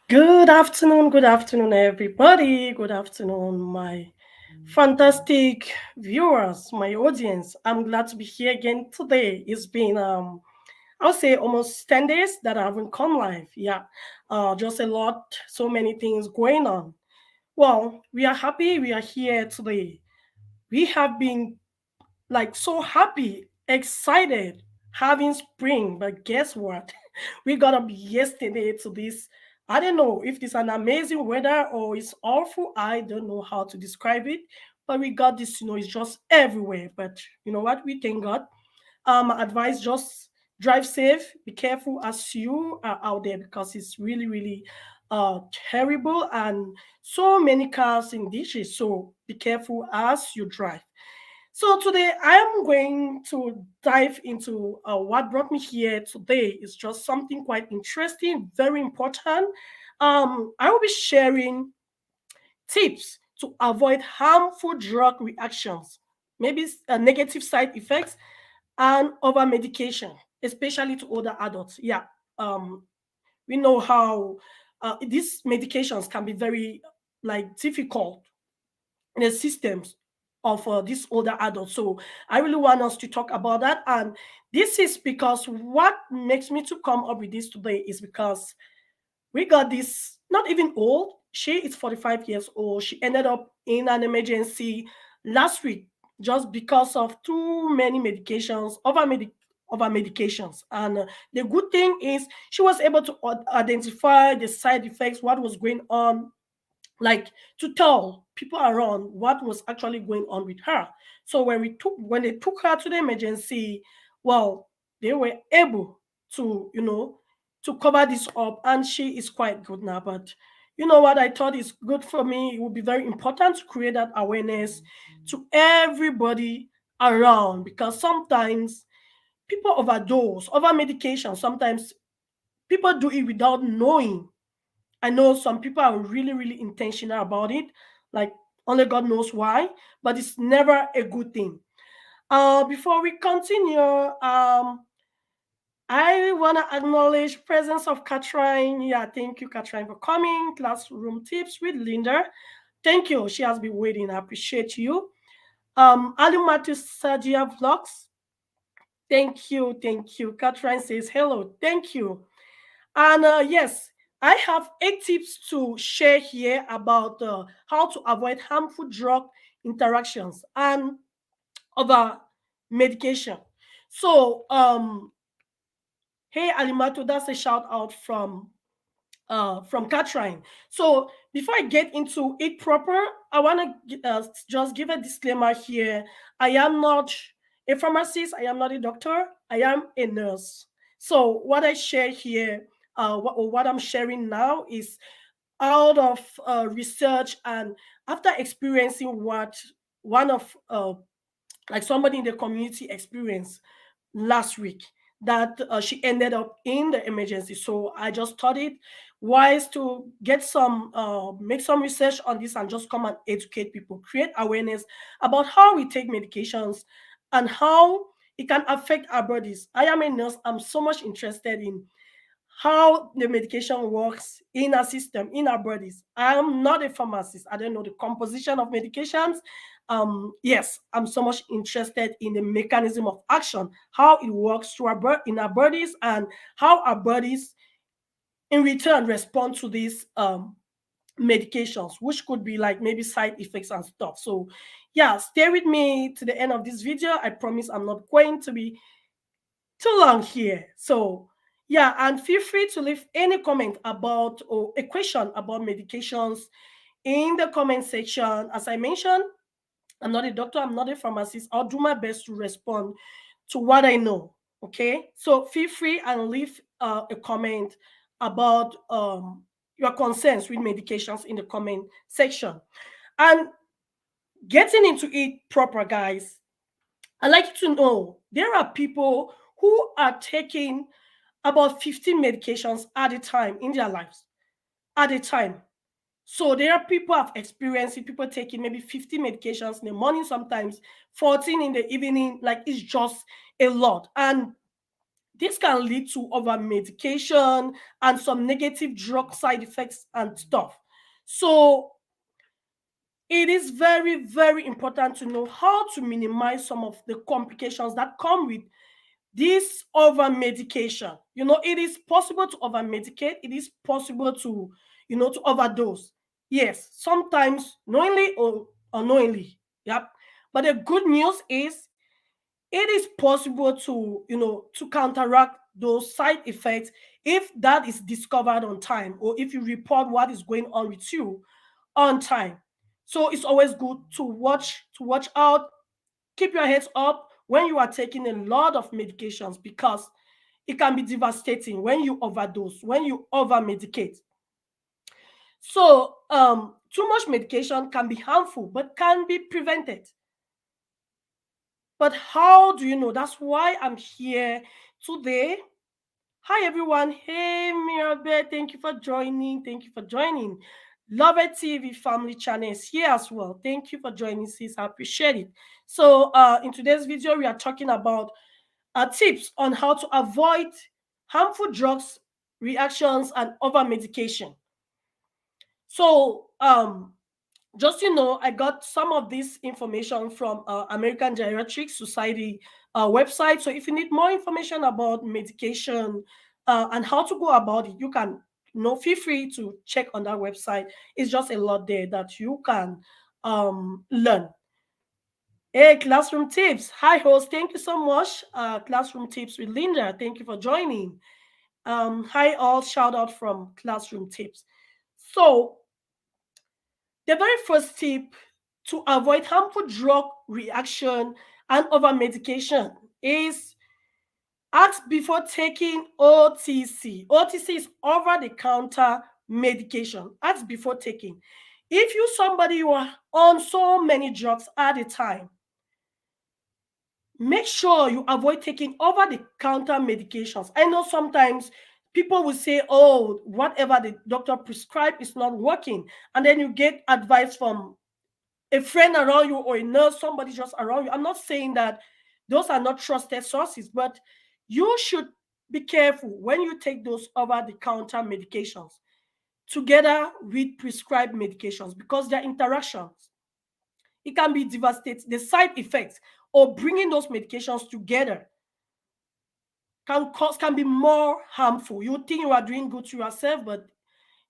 Good afternoon, everybody. Good afternoon, my fantastic viewers, my audience. I'm glad to be here again today. It's been, I would say, almost 10 days that I haven't come live. Yeah, just a lot, so many things going on. Well, we are happy we are here today. We have been like so happy, excited, having spring. But guess what? We got up yesterday to this. I don't know if it's an amazing weather or it's awful. I don't know how to describe it. But we got this, it's just everywhere. But you know what? We thank God. Advice just drive safe, be careful as you are out there because it's really, really terrible and so many cars in ditches. So be careful as you drive. So today I am going to dive into what brought me here today. Is just something quite interesting, very important. I will be sharing tips to avoid harmful drug reactions, maybe negative side effects, and over medication, especially to older adults. Yeah, um, we know how these medications can be very like difficult in the systems of these older adults. So I really want us to talk about that. And this is because what makes me to come up with this today is because we got this not even old. She is 45 years old. She ended up in an emergency last week just because of too many medications, over medications. And the good thing is she was able to identify the side effects, what was going on, like to tell people around what was actually going on with her. So when they took her to the emergency, well, they were able to, to cover this up, and she is quite good now. But you know what I thought is good for me? It would be very important to create that awareness to everybody around because sometimes people overdose, over medication. Sometimes people do it without knowing. I know some people are really, really intentional about it, like only God knows why, but it's never a good thing. Before we continue, I want to acknowledge presence of Catherine. Yeah, thank you, Catherine, for coming. Classroom tips with Linda. Thank you. She has been waiting. I appreciate you. Alumatu Sadia Vlogs. Thank you, thank you. Catherine says hello. Thank you. And yes, I have 8 tips to share here about how to avoid harmful drug interactions and other medication. So, hey Alimato, that's a shout out from Catherine. So before I get into it proper, I want to just give a disclaimer here. I am not a pharmacist. I am not a doctor. I am a nurse. So what I share here, what I'm sharing now, is out of research and after experiencing what one of like somebody in the community experienced last week, that she ended up in the emergency. So I just thought it wise to get some, make some research on this and just come and educate people, create awareness about how we take medications and how it can affect our bodies. I am a nurse. I'm so much interested in how the medication works in our system, in our bodies. I'm not a pharmacist. I don't know the composition of medications. Yes, I'm so much interested in the mechanism of action, how it works through in our bodies, and how our bodies, in return, respond to these medications, which could be like maybe side effects and stuff. So, yeah, stay with me to the end of this video. I promise I'm not going to be too long here. So, yeah, and feel free to leave any comment about or a question about medications in the comment section. As I mentioned, I'm not a doctor, I'm not a pharmacist. I'll do my best to respond to what I know. Okay, so feel free and leave a comment about your concerns with medications in the comment section. And getting into it proper, guys, I'd like you to know there are people who are taking about 15 medications at a time in their lives, at a time. So there are people I've experienced it, people taking maybe 50 medications in the morning, sometimes 14 in the evening. Like it's just a lot. And This can lead to over medication and some negative drug side effects and stuff. So it is very, very important to know how to minimize some of the complications that come with this over medication. It is possible to over medicate, it is possible to, to overdose. Yes, sometimes knowingly or unknowingly. Yep. But the good news is it is possible to, to counteract those side effects if that is discovered on time, or if you report what is going on with you on time. So it's always good to watch out, keep your heads up when you are taking a lot of medications, because it can be devastating when you overdose, when you over medicate. So too much medication can be harmful but can be prevented. But how do you know? That's why I'm here today. Hi everyone. Hey Mirabel, thank you for joining. Thank you for joining. Love It TV family channel is here as well. Thank you for joining, sis. I appreciate it. So in today's video, we are talking about tips on how to avoid harmful drugs, reactions, and over medication. So just I got some of this information from American Geriatric Society website. So if you need more information about medication and how to go about it, you can feel free to check on that website. It's just a lot there that you can learn. Hey, Classroom Tips. Hi, host. Thank you so much. Classroom Tips with Linda. Thank you for joining. Hi, all. Shout out from Classroom Tips. So the very first tip to avoid harmful drug reaction and over medication is ask before taking OTC. OTC is over the counter medication. Ask before taking. If you somebody who are on so many drugs at a time, make sure you avoid taking over the counter medications. I know sometimes people will say, oh, whatever the doctor prescribed is not working. And then you get advice from a friend around you or a nurse, somebody just around you. I'm not saying that those are not trusted sources, but you should be careful when you take those over the counter medications together with prescribed medications, because their interactions, it can be devastating. The side effects of bringing those medications together can be more harmful. You think you are doing good to yourself, but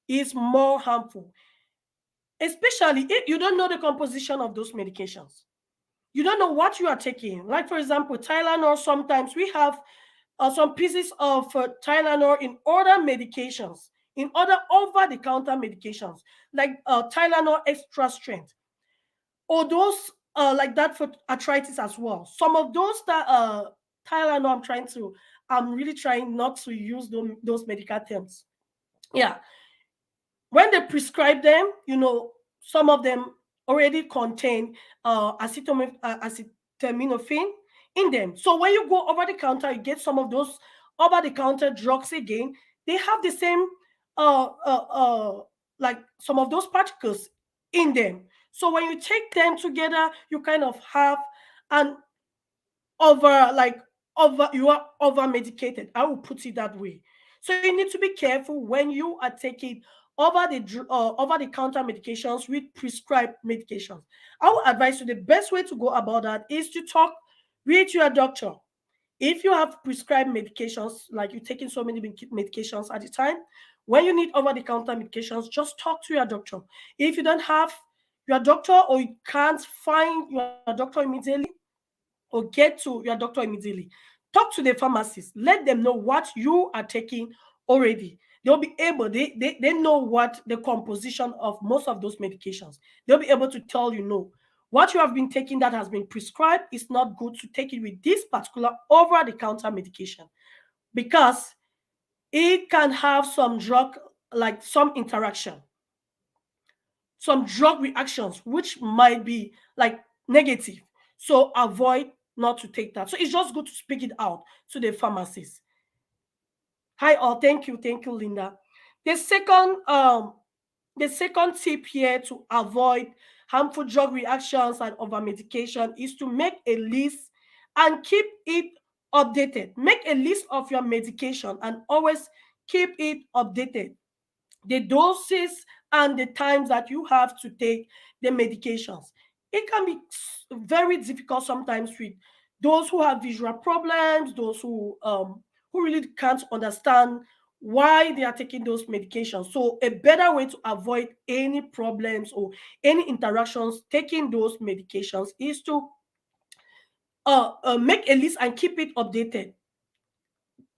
it's more harmful, especially if you don't know the composition of those medications. You don't know what you are taking. Like, for example, Tylenol, sometimes we have some pieces of Tylenol in other medications, in other over-the-counter medications, like Tylenol extra strength, or those like that for arthritis as well. Some of those that Tylenol, I'm really trying not to use those medical terms. Yeah, when they prescribe them, some of them already contain acetaminophen in them. So when you go over the counter, you get some of those over the counter drugs again. They have the same, uh, uh, uh, like some of those particles in them. So when you take them together, you kind of have an over like over you are over medicated. I will put it that way. So you need to be careful when you are taking over the counter medications with prescribed medications. I will advise you the best way to go about that is to talk with your doctor. If you have prescribed medications, like you're taking so many medications at a time, when you need over the counter medications, just talk to your doctor. If you don't have your doctor, or you can't find your doctor immediately, or get to your doctor immediately, talk to the pharmacist, let them know what you are taking already. They'll be able, they know what the composition of most of those medications. They'll be able to tell you, no, what you have been taking that has been prescribed is not good to take it with this particular over the counter medication, because it can have some drug, like some interaction, some drug reactions, which might be like negative. So avoid not to take that. So it's just good to speak it out to the pharmacist. Hi all, thank you, Linda. The second the second tip here to avoid harmful drug reactions and over medication is to make a list and keep it updated. Make a list of your medication and always keep it updated. The doses and the times that you have to take the medications. It can be very difficult sometimes with those who have visual problems, those who really can't understand why they are taking those medications. So a better way to avoid any problems or any interactions taking those medications is to make a list and keep it updated.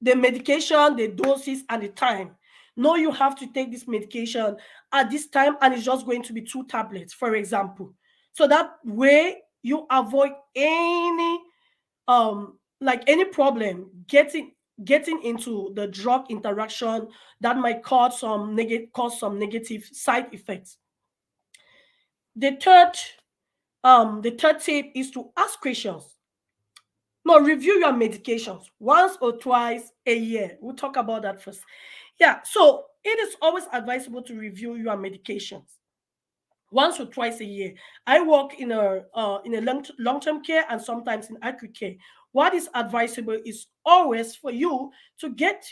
The medication, the doses, and the time. No, you have to take this medication at this time, and it's just going to be 2 tablets, for example. So that way you avoid any like any problem getting into the drug interaction that might cause some negative side effects. The third tip is to ask questions. No, review your medications once or twice a year. We'll talk about that first. Yeah, so it is always advisable to review your medications once or twice a year. I work in a long-term care and sometimes in acute care. What is advisable is always for you to get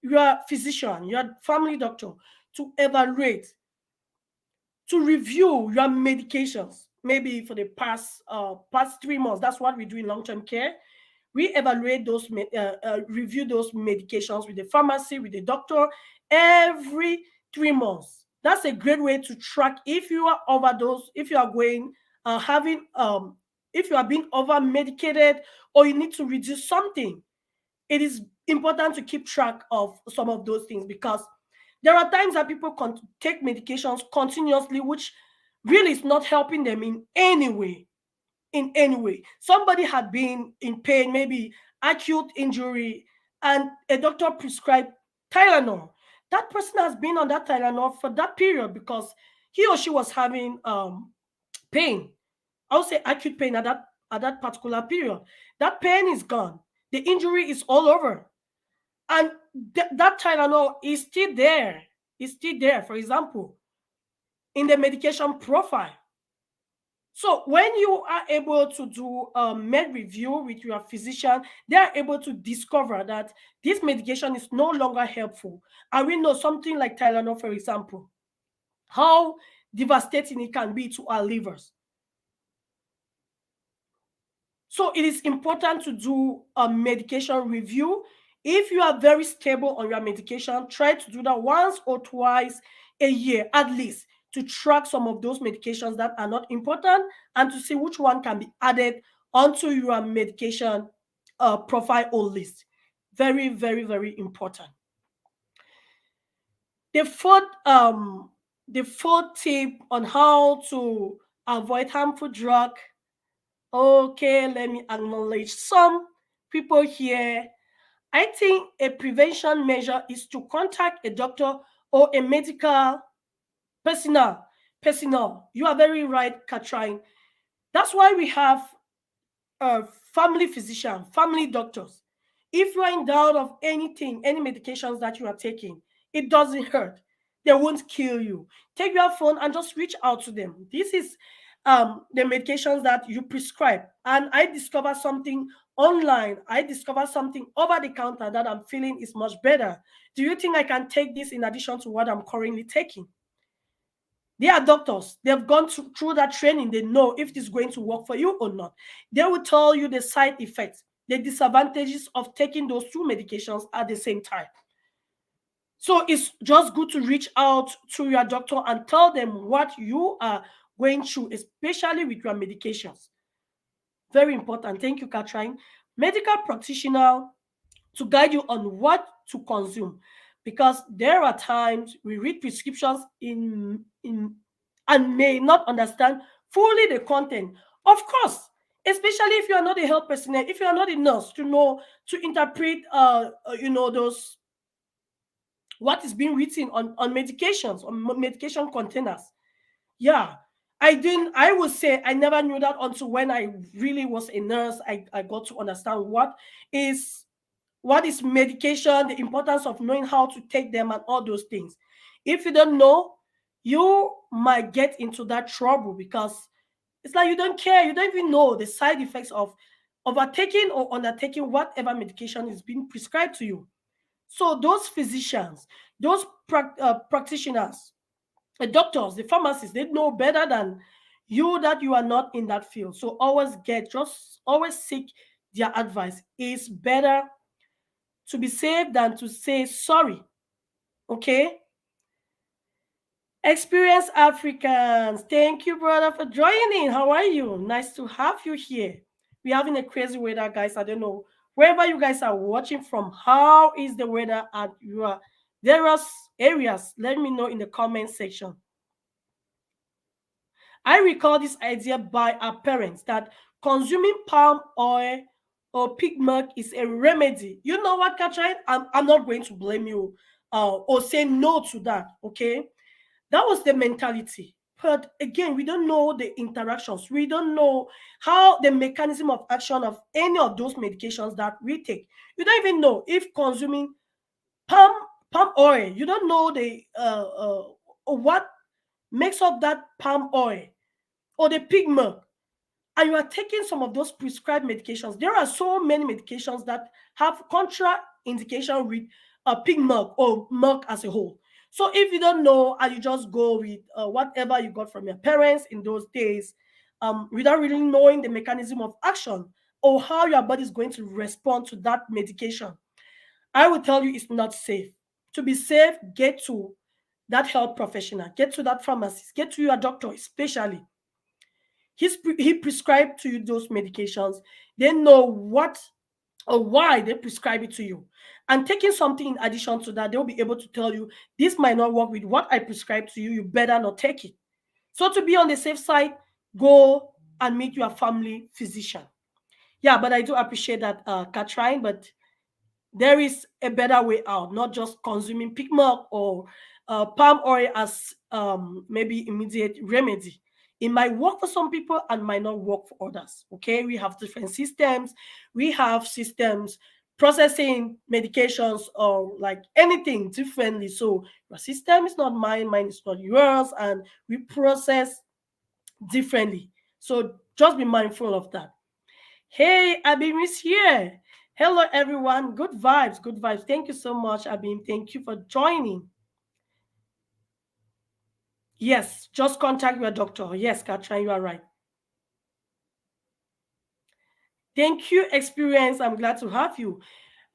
your physician, your family doctor, to evaluate, to review your medications. Maybe for the past 3 months. That's what we do in long-term care. We evaluate review those medications with the pharmacy, with the doctor every 3 months. That's a great way to track if you are overdose, if you are going having if you are being over medicated, or you need to reduce something. It is important to keep track of some of those things, because there are times that people take medications continuously, which really is not helping them in any way. In any way, somebody had been in pain, maybe acute injury, and a doctor prescribed Tylenol. That person has been on that Tylenol for that period because he or she was having pain. I would say acute pain at that particular period. That pain is gone. The injury is all over, and that Tylenol is still there. Is still there. For example, in the medication profile. So when you are able to do a med review with your physician, they are able to discover that this medication is no longer helpful. And we know something like Tylenol, for example, how devastating it can be to our livers. So it is important to do a medication review. If you are very stable on your medication, try to do that once or twice a year at least, to track some of those medications that are not important and to see which one can be added onto your medication profile or list. Very, very, very important. The fourth tip on how to avoid harmful drug. Okay, let me acknowledge some people here. I think a prevention measure is to contact a doctor or a medical personnel. You are very right, Katrin. That's why we have family physician, family doctors. If you are in doubt of anything, any medications that you are taking, it doesn't hurt. They won't kill you. Take your phone and just reach out to them. This is the medications that you prescribe. And I discover something online. I discover something over the counter that I'm feeling is much better. Do you think I can take this in addition to what I'm currently taking? They are doctors. They've gone through that training. They know if it's going to work for you or not. They will tell you the side effects, the disadvantages of taking those 2 medications at the same time. So it's just good to reach out to your doctor and tell them what you are going through, especially with your medications. Very important. Thank you, Katrin. Medical practitioner to guide you on what to consume, because there are times we read prescriptions in and may not understand fully the content. Of course, especially if you are not a health personnel, if you are not a nurse to know to interpret those what is being written on medications, on medication containers. Yeah, I would say I never knew that until when I really was a nurse. I got to understand is what is medication, the importance of knowing how to take them, and all those things. If you don't know, you might get into that trouble, because it's like you don't care, you don't even know the side effects of overtaking or undertaking whatever medication is being prescribed to you. So those physicians, those practitioners, the doctors, the pharmacists, they know better than you that you are not in that field. So just always seek their advice. It's better to be safe than to say sorry. Okay? Experienced Africans, thank you, brother, for joining. How are you? Nice to have you here. We're having a crazy weather, guys. I don't know wherever you guys are watching from. How is the weather at your various areas? Let me know in the comment section. I recall this idea by our parents that consuming palm oil or pig milk is a remedy. You know what, Katrin? I'm not going to blame you or say no to that, okay? That was the mentality. But again, we don't know the interactions. We don't know how the mechanism of action of any of those medications that we take. You don't even know if consuming palm palm oil. You don't know the what makes up that palm oil or the pig milk, and you are taking some of those prescribed medications. There are so many medications that have contraindication with pig milk or milk as a whole. So if you don't know and you just go with whatever you got from your parents in those days, without really knowing the mechanism of action or how your body is going to respond to that medication, I will tell you it's not safe. To be safe, get to that health professional, get to that pharmacist, get to your doctor, especially he prescribed to you those medications. They know what or why they prescribe it to you. And taking something in addition to that, they'll be able to tell you this might not work with what I prescribe to you. You better not take it. So to be on the safe side, go and meet your family physician. Yeah, but I do appreciate that, Katrin. But there is a better way out, not just consuming pig milk or palm oil as maybe immediate remedy. It might work for some people and might not work for others. Okay, we have different systems. We have systems processing medications or like anything differently. So your system is not mine, mine is not yours, and we process differently. So just be mindful of that. Hey, Abim is here. Hello, everyone. Good vibes, good vibes. Thank you so much, Abim. Thank you for joining. Yes, just contact your doctor. Yes, Katrin, you are right. Thank you, experience. I'm glad to have you.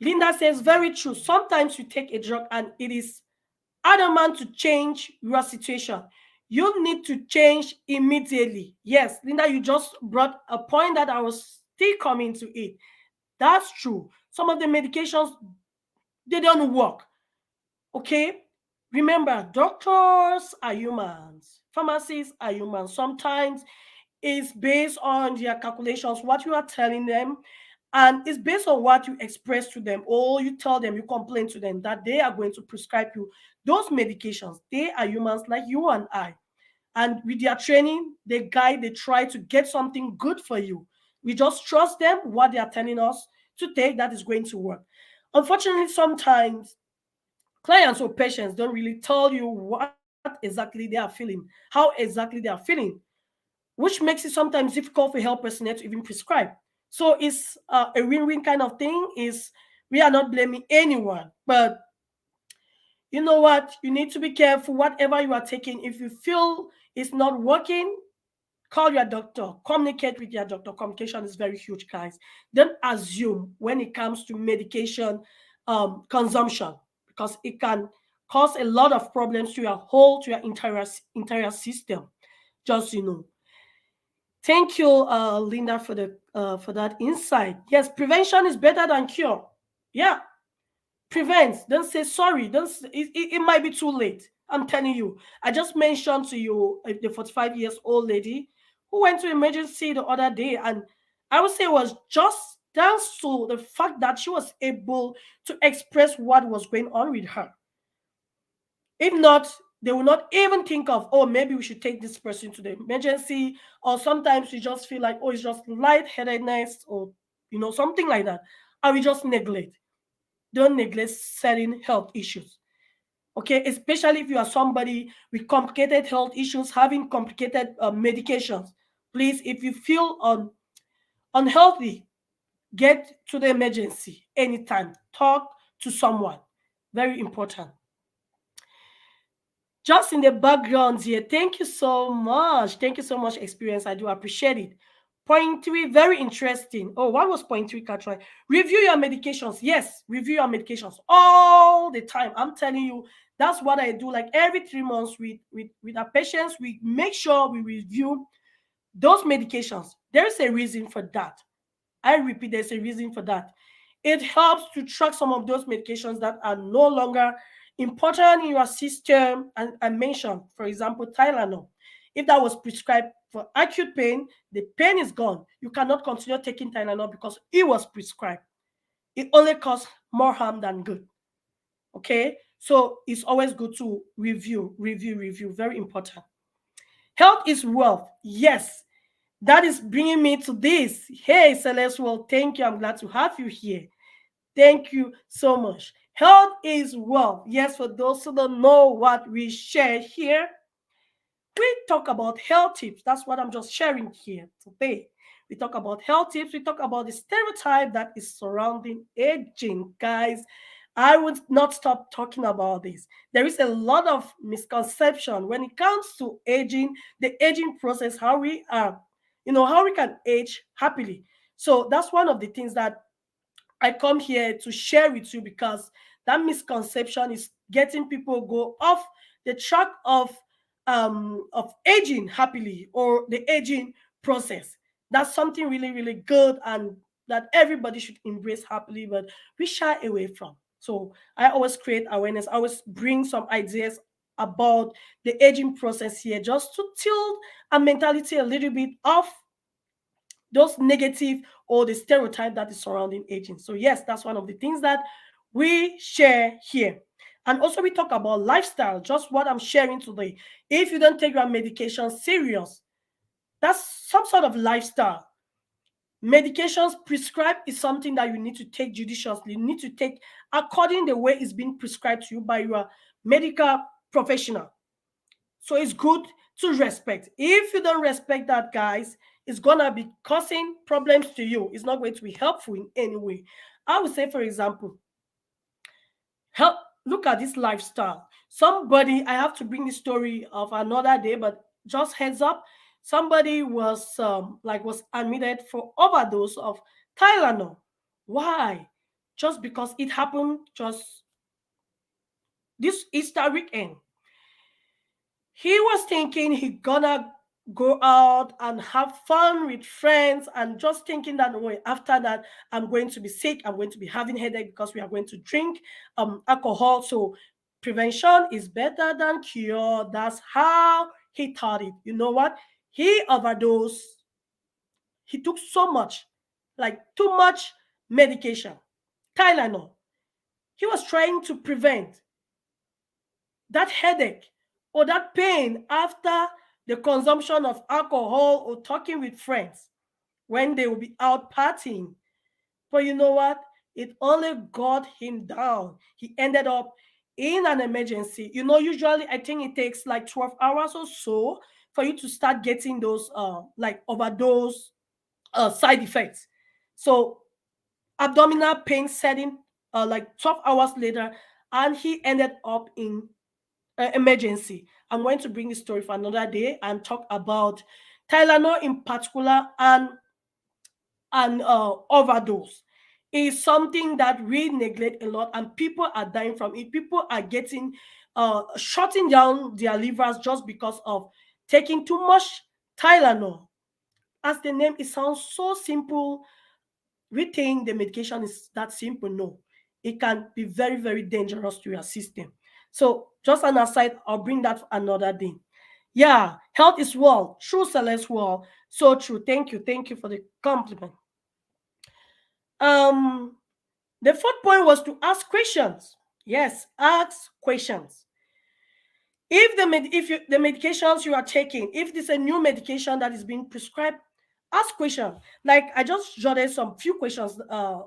Linda says, very true. Sometimes you take a drug and it is adamant to change your situation. You need to change immediately. Yes, Linda, you just brought a point that I was still coming to it. That's true. Some of the medications, they don't work. Okay? Remember, doctors are humans, pharmacists are humans. Sometimes it's based on their calculations, what you are telling them, and it's based on what you express to them, or you tell them, you complain to them that they are going to prescribe you those medications. They are humans like you and I. And with their training, they guide, they try to get something good for you. We just trust them, what they are telling us to take, that is going to work. Unfortunately, sometimes clients or patients don't really tell you what exactly they are feeling, how exactly they are feeling, which makes it sometimes difficult for health personnel to even prescribe. So it's a win-win kind of thing. Is we are not blaming anyone, but you know what? You need to be careful. Whatever you are taking, if you feel it's not working, call your doctor, communicate with your doctor. Communication is very huge, guys. Don't assume when it comes to medication consumption, because it can cause a lot of problems to your whole, to your entire system. Just so you know. Thank you, Linda, for that insight. Yes, prevention is better than cure. Yeah, prevent. Don't say sorry. Don't. It might be too late. I'm telling you. I just mentioned to you the 45 years old lady who went to emergency the other day, and I would say it was just thanks to the fact that she was able to express what was going on with her. If not, they will not even think of, oh, maybe we should take this person to the emergency. Or sometimes we just feel like, oh, it's just lightheadedness or, something like that. And we just neglect. Don't neglect certain health issues. Okay, especially if you are somebody with complicated health issues, having complicated medications. Please, if you feel unhealthy, Get to the emergency anytime. Talk to someone. Very important. Just in the background here, thank you so much. Thank you so much, Experience. I do appreciate it. Point three, very interesting. Oh, what was point three, Katrin? Review your medications. Yes, review your medications all the time. I'm telling you, that's what I do. Like every 3 months with our patients, we make sure we review those medications. There's a reason for that. I repeat, there's a reason for that. It helps to track some of those medications that are no longer important in your system. And I mentioned, for example, Tylenol. If that was prescribed for acute pain, the pain is gone. You cannot continue taking Tylenol because it was prescribed. It only causes more harm than good. Okay? So it's always good to review. Very important. Health is wealth. Yes, that is bringing me to this. Hey, Celeste, well, thank you. I'm glad to have you here. Thank you so much. Health is wealth. Yes, for those who don't know what we share here, we talk about health tips. That's what I'm just sharing here today. We talk about health tips. We talk about the stereotype that is surrounding aging. Guys, I would not stop talking about this. There is a lot of misconception when it comes to aging, the aging process, how we are, how we can age happily. So that's one of the things that I come here to share with you, because that misconception is getting people go off the track of aging happily, or the aging process. That's something really, really good, and that everybody should embrace happily, but we shy away from. So I always create awareness. I always bring some ideas about the aging process here, just to tilt a mentality a little bit off those negative or the stereotype that is surrounding aging. So yes, that's one of the things that we share here. And also we talk about lifestyle, just what I'm sharing today. If you don't take your medication serious, that's some sort of lifestyle. Medications prescribed is something that you need to take judiciously. You need to take according the way it's being prescribed to you by your medical professional. So it's good to respect. If you don't respect that, guys, it's gonna be causing problems to you. It's not going to be helpful in any way. I would say, for example, help look at this lifestyle. Somebody, I have to bring the story of another day, but just heads up, somebody was admitted for overdose of Tylenol. Why? Just because it happened just this Easter weekend. He was thinking he gonna go out and have fun with friends, and just thinking that way, after that I'm going to be sick, I'm going to be having headache because we are going to drink alcohol. So prevention is better than cure. That's how he thought it. You know what? He overdosed. He took so much, like too much medication, Tylenol. He was trying to prevent that headache or that pain after the consumption of alcohol or talking with friends when they will be out partying. But you know what? It only got him down. He ended up in an emergency. Usually I think it takes like 12 hours or so for you to start getting those like overdose side effects. So abdominal pain setting like 12 hours later, and he ended up in emergency. I'm going to bring this story for another day and talk about Tylenol in particular, and overdose is something that we neglect a lot, and people are dying from it. People are getting shutting down their livers just because of taking too much Tylenol. As the name, it sounds so simple. We think the medication is that simple. No, it can be very, very dangerous to your system. So, just an aside, I'll bring that another day. Yeah, health is well. True, Celeste, well. So true. Thank you. Thank you for the compliment. Um, the fourth point was to ask questions. Yes, ask questions. If the medications you are taking, if there's a new medication that is being prescribed, ask questions. Like I just jotted some few questions,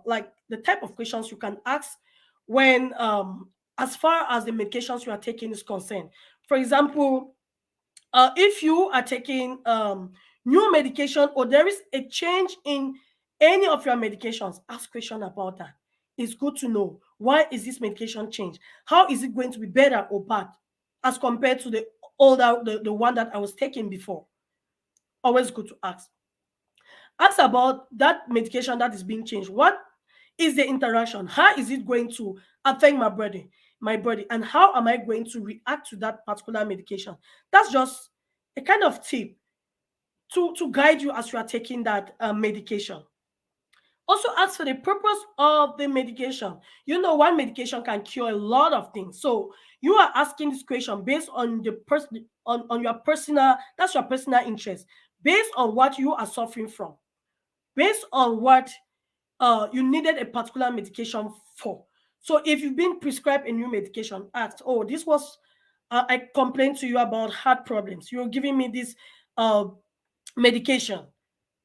like the type of questions you can ask when as far as the medications you are taking is concerned. For example, if you are taking new medication, or there is a change in Any of your medications, ask question about that. It's good to know, why is this medication changed? How is it going to be better or bad as compared to the older, the one that I was taking before? Always good to ask. Ask about that medication that is being changed. What is the interaction? How is it going to affect my body, and how am I going to react to that particular medication? That's just a kind of tip to guide you as you are taking that medication. Also, ask for the purpose of the medication. One medication can cure a lot of things. So you are asking this question based on the person, on your personal, that's your personal interest, based on what you are suffering from, based on what you needed a particular medication for. So if you've been prescribed a new medication, ask, oh, this was, I complained to you about heart problems. You're giving me this uh, medication.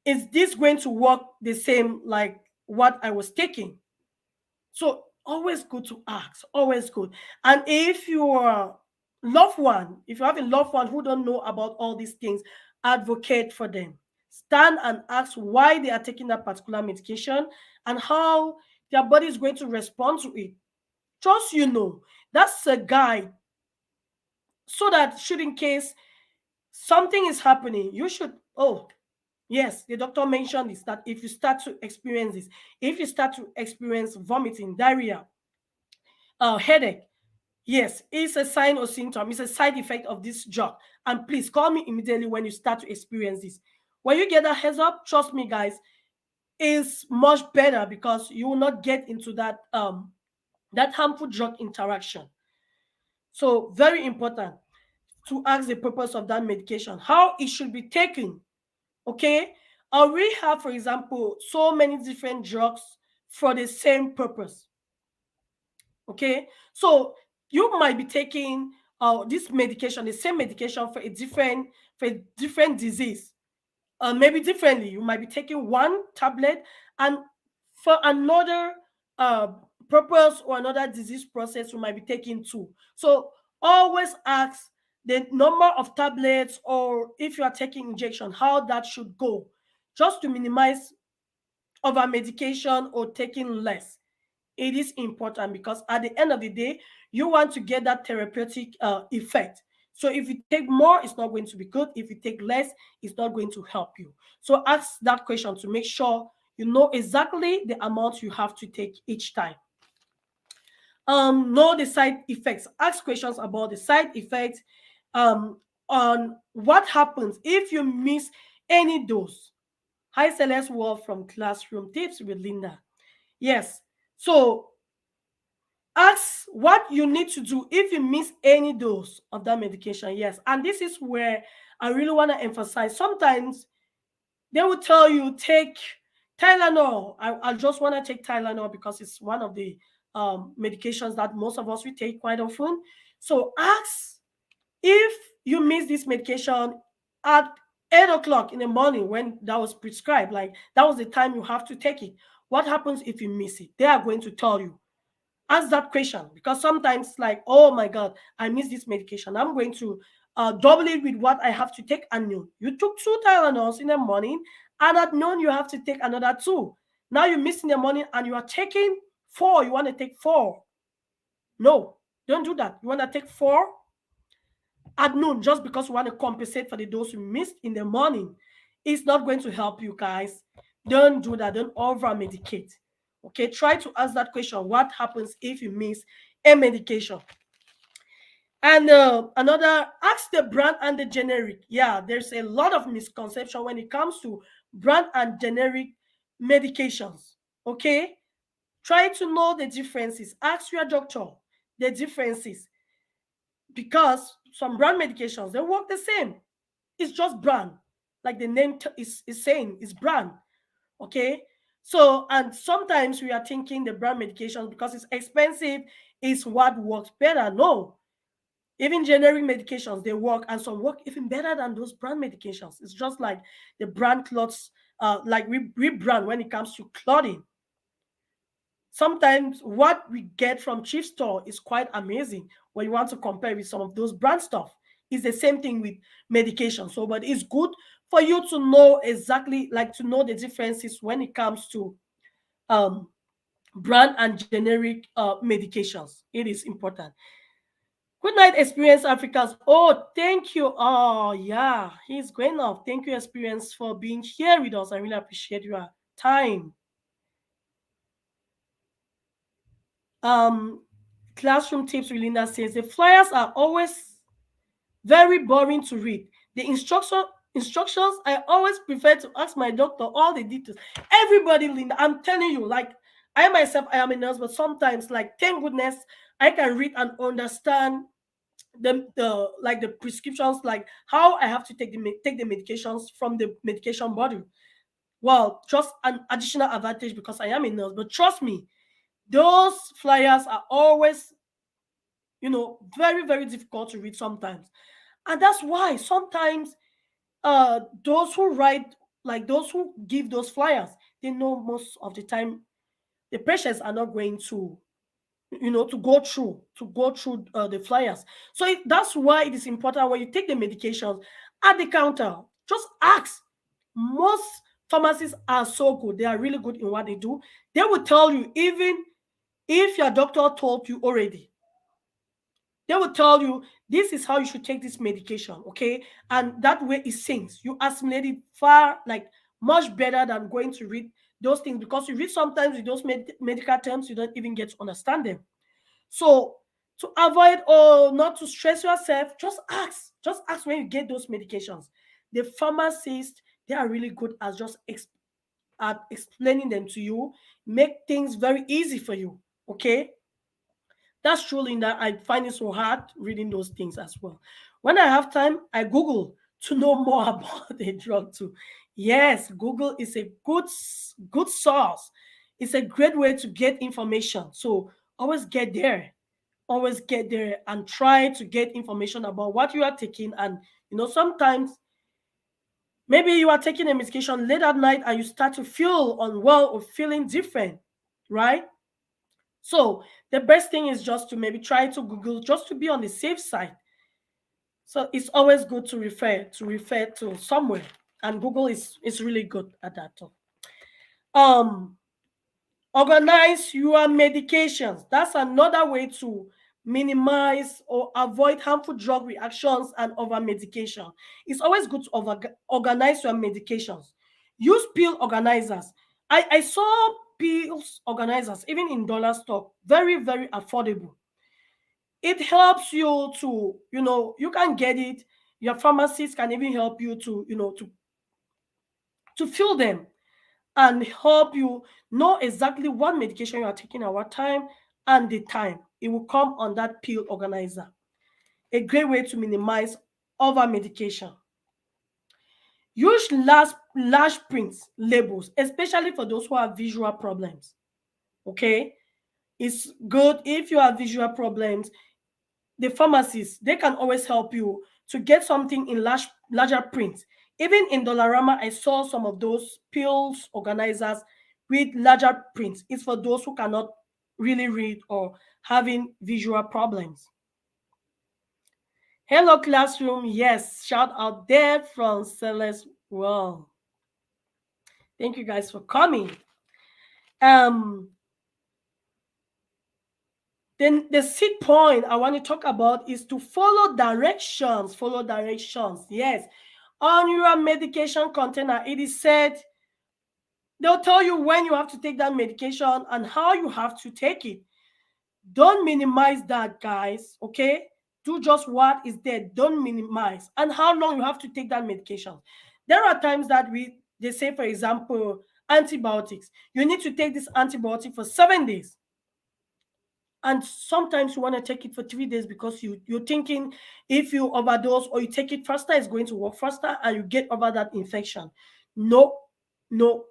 Is this going to work the same like what I was taking? So always good to ask, always good. And if your loved one, if you have a loved one who don't know about all these things, advocate for them. Stand and ask why they are taking that particular medication and how their body is going to respond to it. Just that's a guide, so that should in case something is happening, you should, oh, yes, the doctor mentioned this, that if you start to experience this, if you start to experience vomiting, diarrhea, headache, yes, it's a sign or symptom, it's a side effect of this drug. And please call me immediately when you start to experience this. When you get that heads up, trust me, guys, is much better because you will not get into that harmful drug interaction. So very important to ask the purpose of that medication, how it should be taken. Okay, we have, for example, so many different drugs for the same purpose. Okay, so you might be taking this medication, the same medication for a different disease. Maybe differently, you might be taking one tablet, and for another uh, purpose or another disease process, you might be taking two. So always ask the number of tablets, or if you are taking injection, how that should go, just to minimize over medication or taking less. It is important because at the end of the day, you want to get that therapeutic effect. So if you take more, it's not going to be good. If you take less, it's not going to help you. So ask that question to make sure you know exactly the amount you have to take each time. Know the side effects. Ask questions about the side effects, um, on what happens if you miss any dose. Hi, Celeste Wall from Classroom Tips with Linda. Yes. So ask what you need to do if you miss any dose of that medication. Yes. And this is where I really want to emphasize. Sometimes they will tell you take Tylenol. I just want to take Tylenol because it's one of the medications that most of us we take quite often. So ask if you miss this medication at 8 o'clock in the morning when that was prescribed, like that was the time you have to take it. What happens if you miss it? They are going to tell you. Ask that question because sometimes, like, oh my God, I missed this medication. I'm going to double it with what I have to take at noon. You took two Tylenols in the morning, and at noon you have to take another two. Now you miss in the morning and you are taking four. You want to take four. No, don't do that. You want to take four at noon just because you want to compensate for the dose you missed in the morning. It's not going to help you, guys. Don't do that. Don't over medicate. Okay, try to ask that question. What happens if you miss a medication? And another, ask the brand and the generic. Yeah, there's a lot of misconception when it comes to brand and generic medications. Okay, try to know the differences. Ask your doctor the differences, because some brand medications, they work the same. It's just brand, like the name is saying, it's brand. Okay, so and sometimes we are thinking the brand medications because it's expensive is what works better. No, even generic medications, they work, and some work even better than those brand medications. It's just like the brand clothes, like we brand when it comes to clothing. Sometimes what we get from cheap store is quite amazing when you want to compare with some of those brand stuff. It's the same thing with medication. So, but it's good for you to know exactly, like to know the differences when it comes to um brand and generic medications. It is important. Good night, Experience Africans. Oh, thank you. Oh, yeah, he's going off. Thank you, Experience, for being here with us. I really appreciate your time. Um, Classroom tips, Relinda says the flyers are always very boring to read. The instructions, I always prefer to ask my doctor all the details. Everybody, Linda, I'm telling you, like I myself, I am a nurse, but sometimes, like, thank goodness, I can read and understand the like the prescriptions, like how I have to take the medications from the medication bottle. Well, just an additional advantage because I am a nurse. But trust me, those flyers are always, very, very difficult to read sometimes. And that's why sometimes those who write, like those who give those flyers, they know most of the time the patients are not going to, to go through the flyers. So that's why it is important when you take the medications at the counter, just ask. Most pharmacists are so good, they are really good in what they do. They will tell you, even if your doctor told you already, they will tell you this is how you should take this medication, okay? And that way it sinks. You assimilate it far, like much better than going to read those things, because you read sometimes with those medical terms, you don't even get to understand them. So to avoid or not to stress yourself, just ask. Just ask when you get those medications. The pharmacists, they are really good at just at explaining them to you, make things very easy for you. Okay, that's true, Linda. I find it so hard reading those things as well. When I have time, I Google to know more about the drug too. Yes, Google is a good source. It's a great way to get information. So always get there. Always get there and try to get information about what you are taking. And sometimes maybe you are taking a medication late at night and you start to feel unwell or feeling different, right? So the best thing is just to maybe try to Google, just to be on the safe side. So it's always good to refer to somewhere, and Google is really good at that too. Um, Organize your medications. That's another way to minimize or avoid harmful drug reactions and over medication. It's always good to organize your medications. Use pill organizers. I saw pills organizers even in dollar store, very, very affordable. It helps you to, you can get it. Your pharmacist can even help you to, to fill them and help you know exactly what medication you are taking at what time and the time. It will come on that pill organizer. A great way to minimize over medication. Use large print labels, especially for those who have visual problems. Okay, it's good if you have visual problems. The pharmacists, they can always help you to get something in larger print. Even in Dollarama, I saw some of those pills organizers with larger prints. It's for those who cannot really read or having visual problems. Hello, classroom. Yes, shout out there from Celeste. Well, thank you guys for coming. Um, Then the seed point I want to talk about is to follow directions. Follow directions. Yes. On your medication container, it is said they'll tell you when you have to take that medication and how you have to take it. Don't minimize that, guys. Okay? Do just what is there. Don't minimize. And how long you have to take that medication. There are times that they say, for example, antibiotics. You need to take this antibiotic for 7 days, and sometimes you want to take it for 3 days because you're thinking if you overdose or you take it faster, it's going to work faster and you get over that infection. No, no.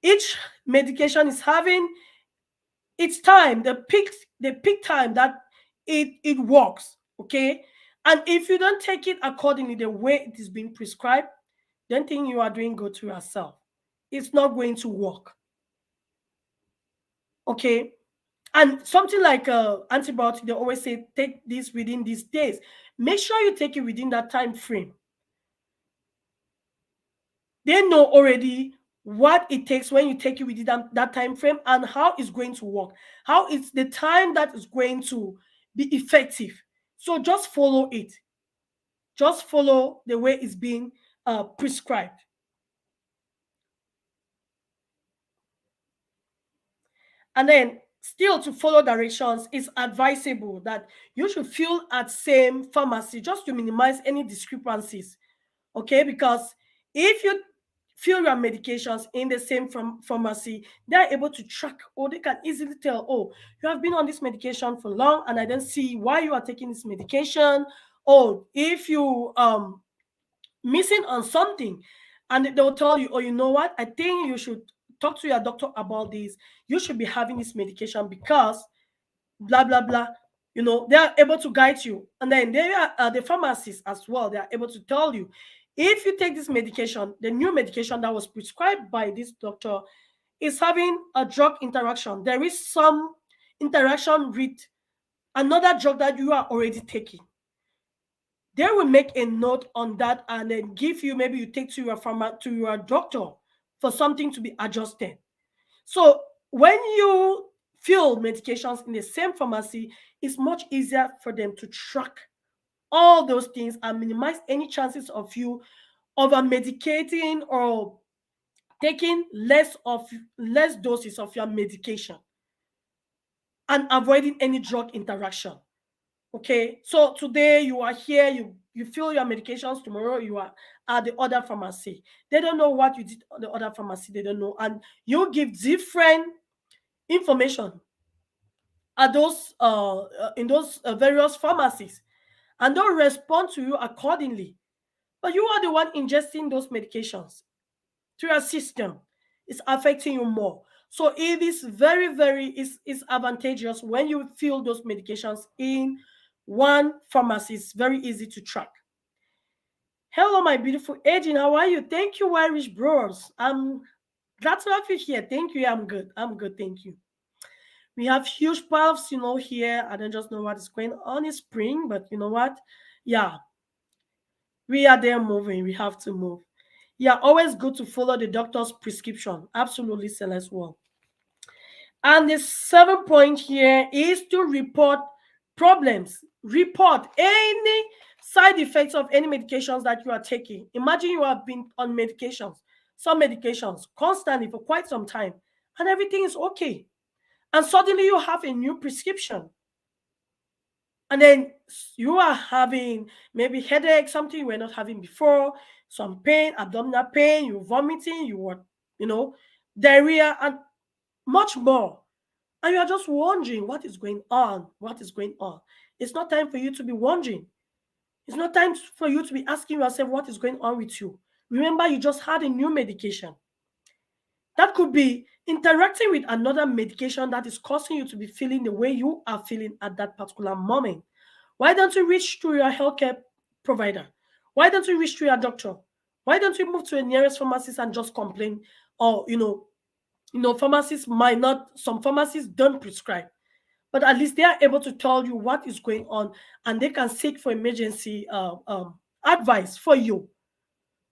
Each medication is having its time, the peak time that it works. Okay. And if you don't take it accordingly the way it is being prescribed, don't think you are doing good to yourself. It's not going to work. Okay. And something like antibiotic, they always say take this within these days. Make sure you take it within that time frame. They know already what it takes when you take it within that time frame and how it's going to work, how it's the time that is going to be effective. So just follow it. Just follow the way it's being prescribed. And then still to follow directions, it's advisable that you should fill at same pharmacy just to minimize any discrepancies. Okay, because if you fill your medications in the same pharmacy, they're able to track, or they can easily tell, oh, you have been on this medication for long and I don't see why you are taking this medication. Or if you missing on something, and they'll tell you, oh, you know what, I think you should talk to your doctor about this. You should be having this medication because blah blah blah. They are able to guide you. And then there are the pharmacists as well. They are able to tell you, if you take this medication, the new medication that was prescribed by this doctor is having a drug interaction. There is some interaction with another drug that you are already taking. They will make a note on that and then give you, maybe you take to your doctor for something to be adjusted. So when you fill medications in the same pharmacy, it's much easier for them to track all those things and minimize any chances of you over medicating or taking less doses of your medication and avoiding any drug interaction. Okay, so today you are here, you fill your medications, tomorrow you are at the other pharmacy. They don't know what you did at the other pharmacy, they don't know, and you give different information at those in those various pharmacies, and they'll respond to you accordingly. But you are the one ingesting those medications to your system. It's affecting you more. So it is very, very is advantageous when you fill those medications in one pharmacy. It's very easy to track. Hello, my beautiful agent. How are you? Thank you, Irish Bros. I'm glad to have you here. Thank you. I'm good. I'm good. Thank you. We have huge piles, here. I don't just know what is going on in spring, but you know what? Yeah, we are there moving. We have to move. Yeah, always good to follow the doctor's prescription. Absolutely, Celeste. Well. And the 7th point here is to report problems. Report any side effects of any medications that you are taking. Imagine you have been on some medications constantly for quite some time, and everything is okay. And suddenly you have a new prescription. And then you are having maybe headache, something you were not having before, some pain, abdominal pain, you're vomiting, diarrhea, and much more. And you are just wondering what is going on. What is going on? It's not time for you to be wondering. It's not time for you to be asking yourself what is going on with you. Remember, you just had a new medication. That could be interacting with another medication that is causing you to be feeling the way you are feeling at that particular moment. Why don't you reach to your healthcare provider? Why don't you reach to your doctor? Why don't you move to a nearest pharmacist and just complain? Or, some pharmacies don't prescribe, but at least they are able to tell you what is going on and they can seek for emergency advice for you.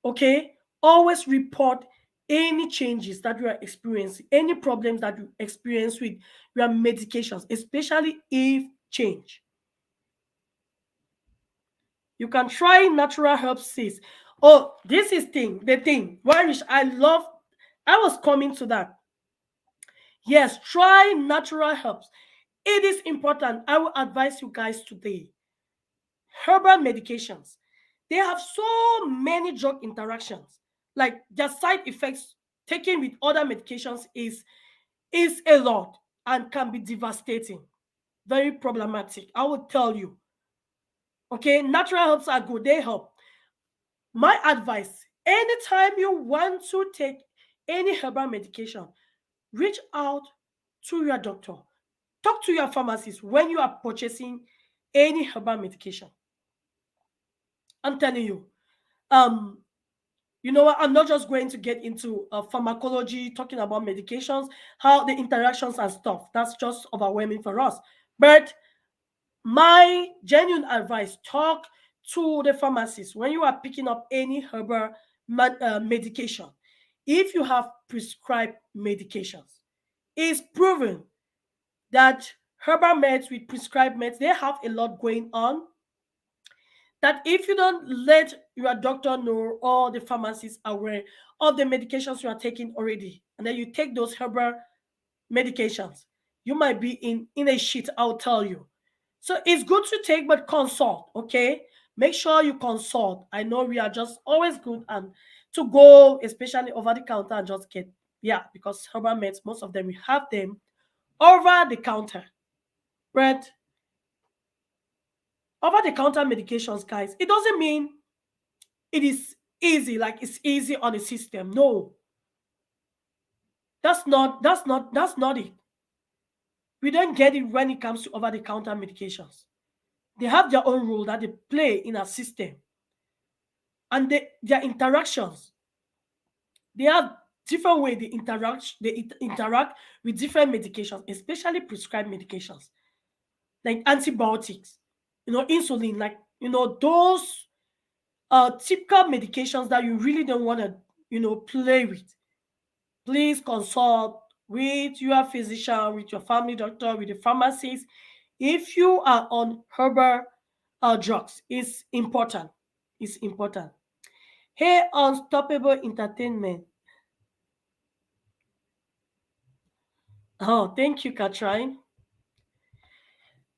Okay? Always report any changes that you are experiencing, any problems that you experience with your medications, especially if change. You can try natural herbs seeds. Oh, this is the thing. Wirish, I was coming to that. Yes, try natural herbs. It is important. I will advise you guys today. Herbal medications, they have so many drug interactions. Like their side effects taken with other medications is a lot and can be devastating, very problematic. I will tell you. Okay, natural herbs are good, they help. My advice, anytime you want to take any herbal medication, reach out to your doctor. Talk to your pharmacist when you are purchasing any herbal medication. I'm telling you. You know what? I'm not just going to get into pharmacology, talking about medications, how the interactions and stuff. That's just overwhelming for us. But my genuine advice, talk to the pharmacist when you are picking up any herbal medication, if you have prescribed medications, it's proven that herbal meds with prescribed meds, they have a lot going on, that if you don't let your doctor know or the pharmacist aware of the medications you are taking already, and then you take those herbal medications, you might be in a shit, I'll tell you. So it's good to take, but consult, okay? Make sure you consult. I know we are just always good and to go, especially over the counter and just get, yeah, because herbal meds, most of them, we have them over the counter. But over the counter medications, guys, it doesn't mean it is easy, like it's easy on the system. No, that's not it. We don't get it when it comes to over the counter medications. They have their own role that they play in our system, and their interactions. They have different way they interact with different medications, especially prescribed medications like antibiotics, insulin, like those typical medications that you really don't want to play with. Please consult with your physician, with your family doctor, with the pharmacist. If you are on herbal drugs, it's important. It's important. Hey, Unstoppable Entertainment. Oh, thank you, Katrin.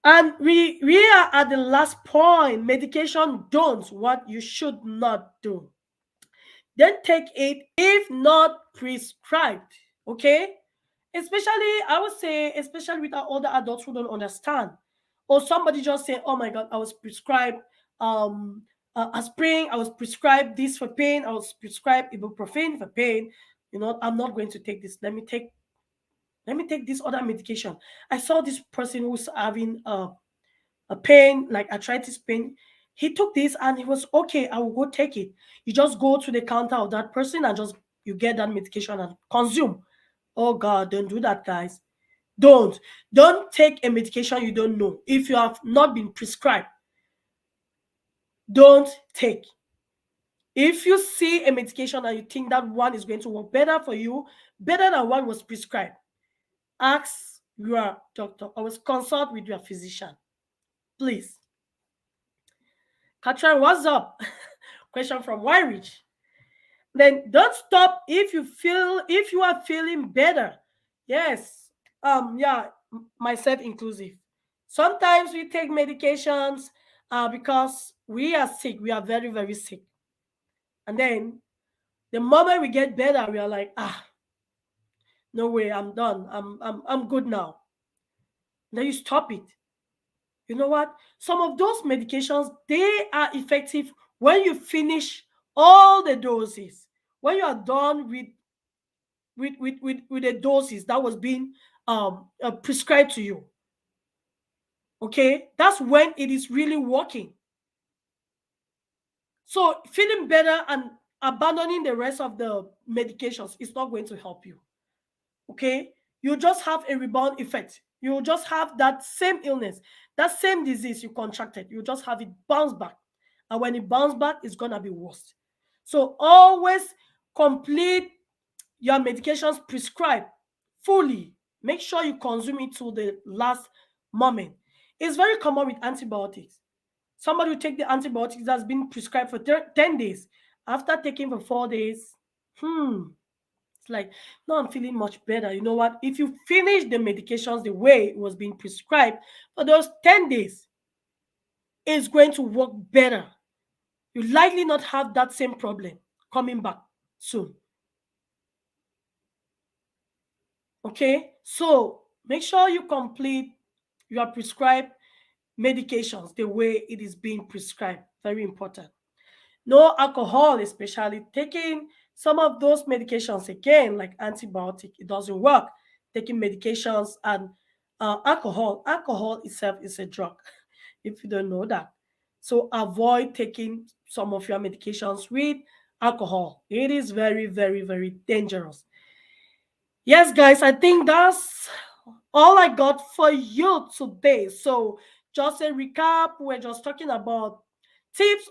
And we are at the last point. Medication don'ts, what you should not do. Then take it if not prescribed. Okay? Especially, I would say, especially with our older adults who don't understand. Or somebody just say, oh my God, I was prescribed aspirin, I was prescribed this for pain, I was prescribed ibuprofen for pain. I'm not going to take this. Let me take this other medication. I saw this person who's having a pain, like arthritis pain. He took this and he was okay. I will go take it. You just go to the counter of that person and just you get that medication and consume. Oh God, don't do that, guys. Don't take a medication you don't know. If you have not been prescribed, don't take. If you see a medication and you think that one is going to work better for you, better than what was prescribed, ask your doctor. Always consult with your physician. Please. Katrin, what's up? Question from Wyrich. Then don't stop if you are feeling better. Yes. Yeah, myself inclusive. Sometimes we take medications because we are sick. We are very, very sick. And then the moment we get better, we are like, no way, I'm done. I'm good now. Then you stop it. You know what? Some of those medications, they are effective when you finish all the doses. When you are done with the doses that was being prescribed to you. Okay? That's when it is really working. So feeling better and abandoning the rest of the medications is not going to help you. Okay? You just have a rebound effect. You just have that same illness, that same disease you contracted. You just have it bounce back. And when it bounce back, it's going to be worse. So always complete your medications prescribed fully. Make sure you consume it to the last moment. It's very common with antibiotics. Somebody will take the antibiotics that's been prescribed for 10 days. After taking for 4 days, it's like, no, I'm feeling much better. You know what? If you finish the medications the way it was being prescribed for those 10 days, it's going to work better. You likely not have that same problem coming back soon. Okay? So make sure you complete your prescribed medications the way it is being prescribed. Very important. No alcohol, especially taking some of those medications again, like antibiotic, it doesn't work. Taking medications and alcohol itself is a drug, if you don't know that. So avoid taking some of your medications with alcohol. It is very, very, very dangerous. Yes, guys, I think that's all I got for you today. So, just a recap, we're just talking about tips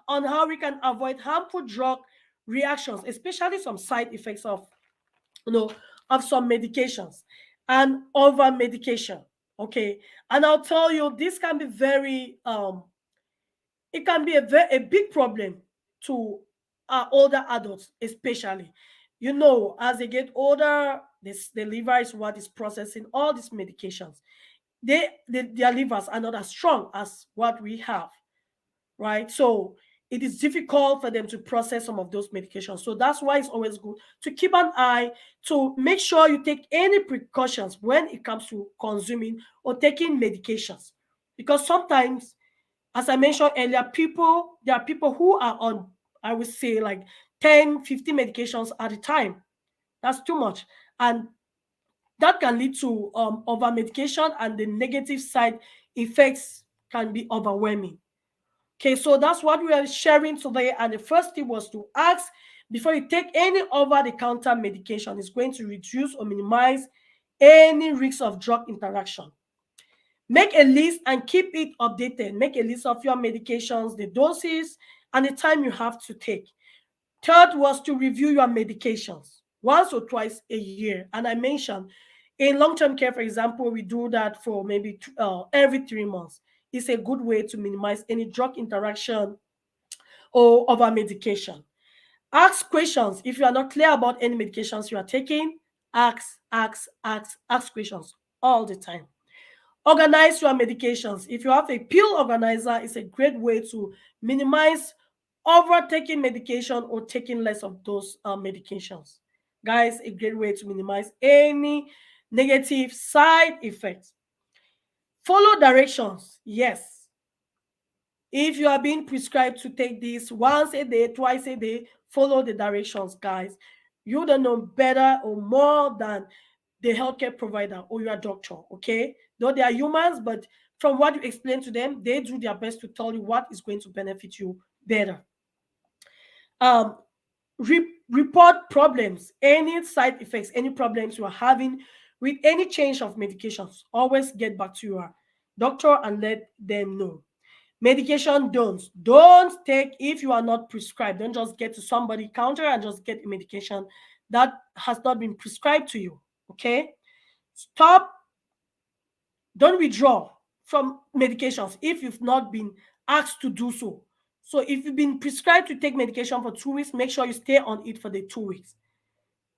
on how we can avoid harmful drug reactions, especially some side effects of, you know, of some medications and over medication. Okay. And I'll tell you, this can be very it can be a big problem to older adults, especially. You know, as they get older, this the liver is what is processing all these medications. Their livers are not as strong as what we have, right? So it is difficult for them to process some of those medications. So that's why it's always good to keep an eye, to make sure you take any precautions when it comes to consuming or taking medications. Because sometimes, as I mentioned earlier, there are people who are on, I would say, like 10, 15 medications at a time. That's too much. And that can lead to over medication, and the negative side effects can be overwhelming. Okay, so that's what we are sharing today. And the first tip was to ask before you take any over the counter medication. It's going to reduce or minimize any risk of drug interaction. Make a list and keep it updated. Make a list of your medications, the doses, and the time you have to take. Third was to review your medications once or twice a year. And I mentioned in long term care, for example, we do that for maybe every 3 months. It's a good way to minimize any drug interaction or over medication. Ask questions. If you are not clear about any medications you are taking, ask questions all the time. Organize your medications. If you have a pill organizer, it's a great way to minimize overtaking medication or taking less of those medications. Guys, a great way to minimize any negative side effects. Follow directions. Yes. If you are being prescribed to take this once a day, twice a day, follow the directions, guys. You don't know better or more than the healthcare provider or your doctor, okay? Though they are humans, but from what you explain to them, they do their best to tell you what is going to benefit you better. Um, Report problems, any side effects, any problems you are having with any change of medications. Always get back to your doctor and let them know. Medication don't take if you are not prescribed. Don't just get to somebody counter and just get a medication that has not been prescribed to you. Okay, stop. Don't withdraw from medications if you've not been asked to do so. So if you've been prescribed to take medication for 2 weeks, make sure you stay on it for the 2 weeks.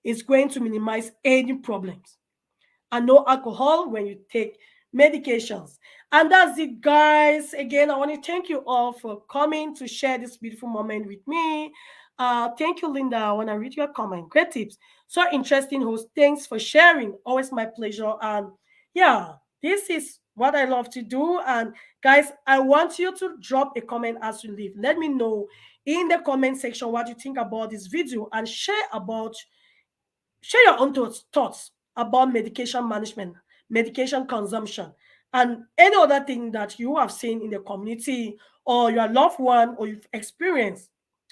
It's going to minimize any problems. And no alcohol when you take medications. And that's it, guys. Again, I want to thank you all for coming to share this beautiful moment with me. Thank you, Linda. I want to read your comment. Great tips. So interesting, host. Thanks for sharing. Always my pleasure. And yeah, this is what I love to do. And guys, I want you to drop a comment as you leave. Let me know in the comment section what you think about this video, and share your own thoughts about medication management, medication consumption, and any other thing that you have seen in the community or your loved one or you've experienced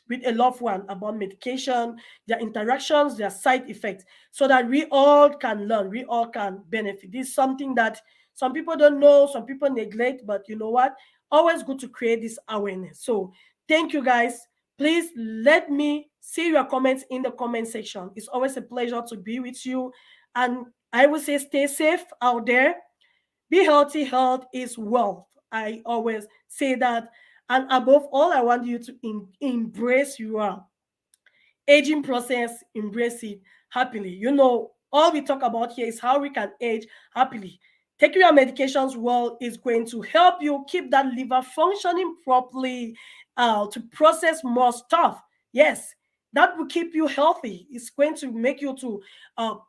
with a loved one about medication, their interactions, their side effects, so that we all can learn, we all can benefit. This is something that some people don't know, some people neglect, but you know what? Always good to create this awareness. So thank you, guys. Please let me see your comments in the comment section. It's always a pleasure to be with you. And I will say stay safe out there. Be healthy. Health is wealth. I always say that. And above all, I want you to embrace your aging process, embrace it happily. You know, all we talk about here is how we can age happily. Taking your medications well is going to help you keep that liver functioning properly, to process more stuff. Yes, that will keep you healthy. It's going to make you to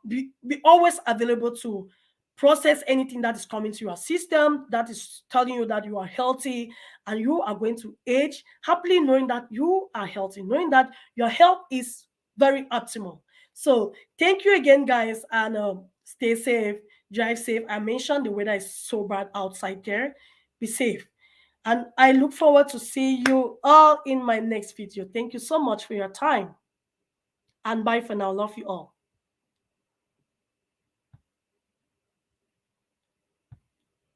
be always available to process anything that is coming to your system that is telling you that you are healthy, and you are going to age happily knowing that you are healthy, knowing that your health is very optimal. So thank you again, guys, and stay safe, drive safe. I mentioned the weather is so bad outside there. Be safe. And I look forward to see you all in my next video. Thank you so much for your time. And bye for now. Love you all.